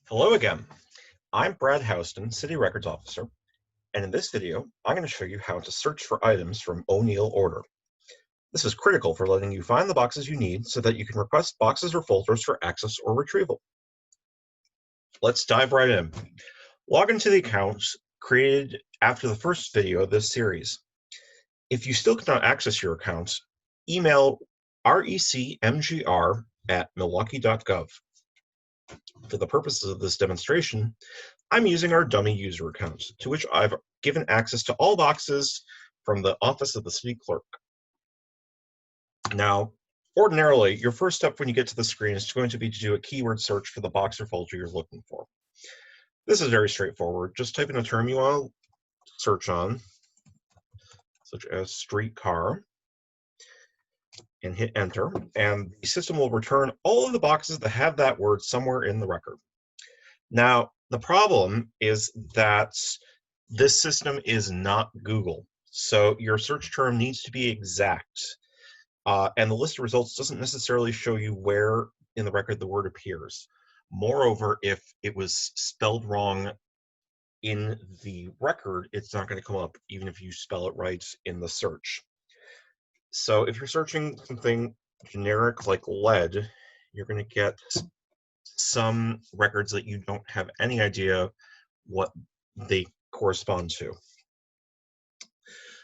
Hello again. I'm Brad Houston, City Records Officer, and in this video, I'm going to show you how to search for items from OneilOrder. This is critical for letting you find the boxes you need so that you can request boxes or folders for access or retrieval. Let's dive right in. Log into the accounts created after the first video of this series. If you still cannot access your accounts, email recmgr@milwaukee.gov. For the purposes of this demonstration, I'm using our dummy user account, to which I've given access to all boxes from the office of the city clerk. Now, ordinarily, your first step when you get to the screen is going to be to do a keyword search for the box or folder you're looking for. This is very straightforward. Just type in a term you want to search on, such as streetcar, and hit enter, and the system will return all of the boxes that have that word somewhere in the record. Now, the problem is that this system is not Google, so your search term needs to be exact, and the list of results doesn't necessarily show you where in the record the word appears. Moreover, if it was spelled wrong in the record, it's not going to come up even if you spell it right in the search. So if you're searching something generic like lead, you're going to get some records that you don't have any idea what they correspond to.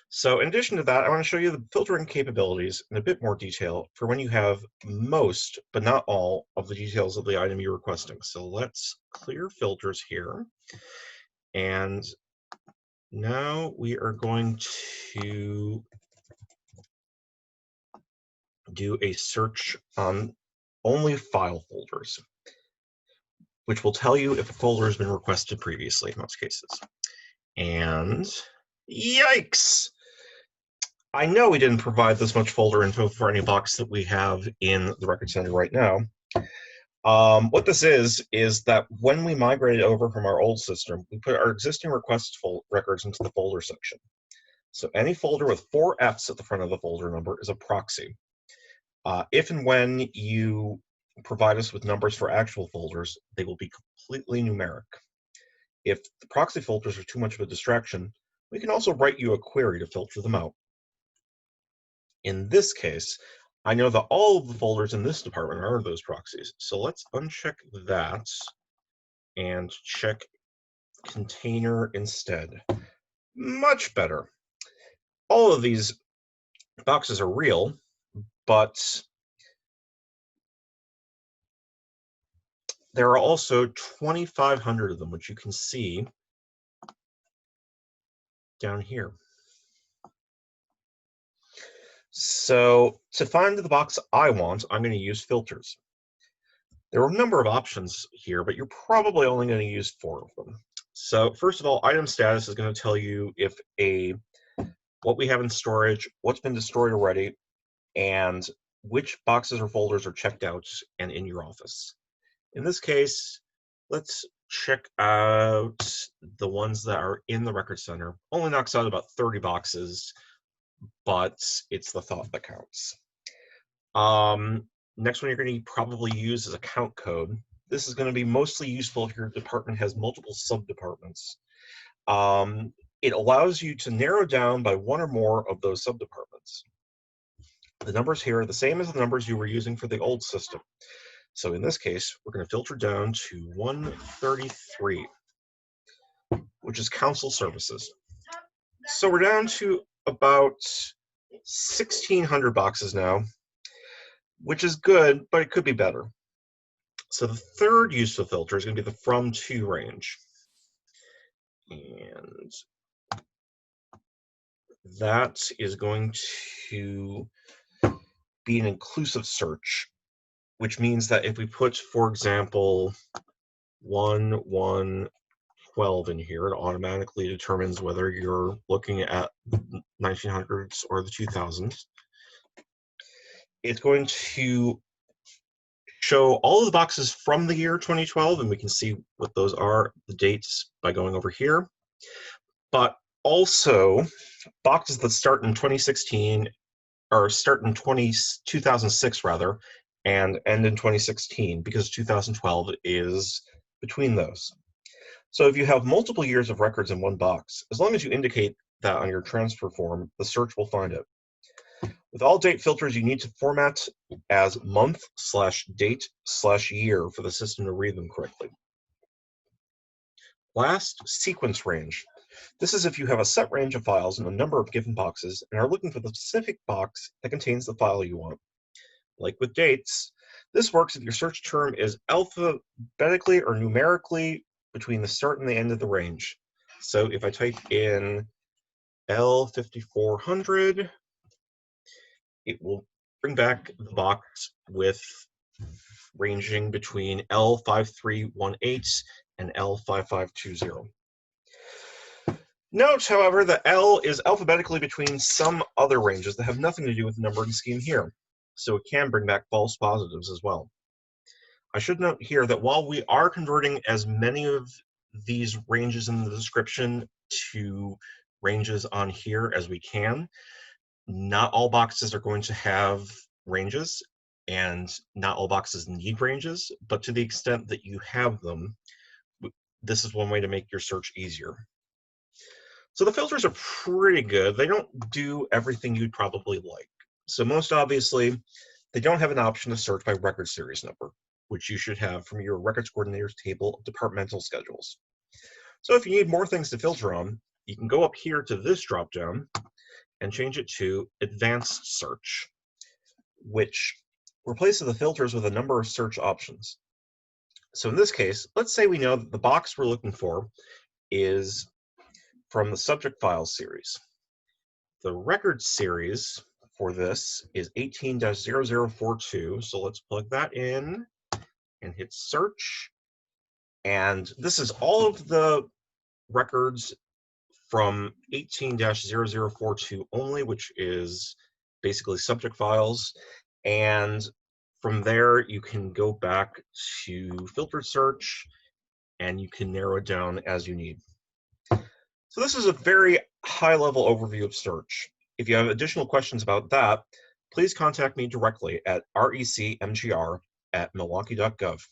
So in addition to that, I want to show you the filtering capabilities in a bit more detail for when you have most, but not all, of the details of the item you're requesting. So let's clear filters here. And now we are going to do a search on only file folders, which will tell you if a folder has been requested previously in most cases. And yikes! I know we didn't provide this much folder info for any box that we have in the Record Center right now. What this is that when we migrated over from our old system, we put our existing request records into the folder section. So any folder with 4 Fs at the front of the folder number is a proxy. If and when you provide us with numbers for actual folders, they will be completely numeric. If the proxy folders are too much of a distraction, we can also write you a query to filter them out. In this case, I know that all of the folders in this department are those proxies, so let's uncheck that and check container instead. Much better. All of these boxes are real, but there are also 2,500 of them, which you can see down here. So to find the box I want, I'm going to use filters. There are a number of options here, but you're probably only going to use 4 of them. So first of all, item status is going to tell you if what we have in storage, what's been destroyed already, and which boxes or folders are checked out and in your office. In this case, let's check out the ones that are in the Record Center. Only knocks out about 30 boxes, but it's the thought that counts. Next one you're going to probably use is account code. This is going to be mostly useful if your department has multiple sub-departments. It allows you to narrow down by 1 or more of those sub-departments. The numbers here are the same as the numbers you were using for the old system. So in this case, we're going to filter down to 133, which is council services. So we're down to about 1,600 boxes now, which is good, but it could be better. So the third useful filter is going to be the from to range. And that is going to be an inclusive search, which means that if we put, for example, 1112 in here, it automatically determines whether you're looking at the 1900s or the 2000s. It's going to show all of the boxes from the year 2012, and we can see what those are, the dates, by going over here. But also, boxes that start in 2016, or start in 2006 rather, and end in 2016, because 2012 is between those. So if you have multiple years of records in one box, as long as you indicate that on your transfer form, the search will find it. With all date filters, you need to format as month/date/year for the system to read them correctly. Last, sequence range. This is if you have a set range of files in a number of given boxes and are looking for the specific box that contains the file you want. Like with dates, this works if your search term is alphabetically or numerically between the start and the end of the range. So if I type in L5400, it will bring back the box with ranging between L5318 and L5520. Note, however, that L is alphabetically between some other ranges that have nothing to do with the numbering scheme here, so it can bring back false positives as well. I should note here that while we are converting as many of these ranges in the description to ranges on here as we can, not all boxes are going to have ranges, and not all boxes need ranges, but to the extent that you have them, this is one way to make your search easier. So the filters are pretty good. They don't do everything you'd probably like. So most obviously, they don't have an option to search by record series number, which you should have from your records coordinator's table of departmental schedules. So if you need more things to filter on, you can go up here to this dropdown and change it to advanced search, which replaces the filters with a number of search options. So in this case, let's say we know that the box we're looking for is from the subject files series. The record series for this is 18-0042, so let's plug that in and hit search. And this is all of the records from 18-0042 only, which is basically subject files. And from there, you can go back to filtered search and you can narrow it down as you need. So this is a very high-level overview of search. If you have additional questions about that, please contact me directly at recmgr@milwaukee.gov.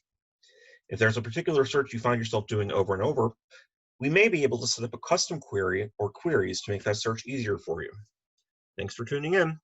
If there's a particular search you find yourself doing over and over, we may be able to set up a custom query or queries to make that search easier for you. Thanks for tuning in.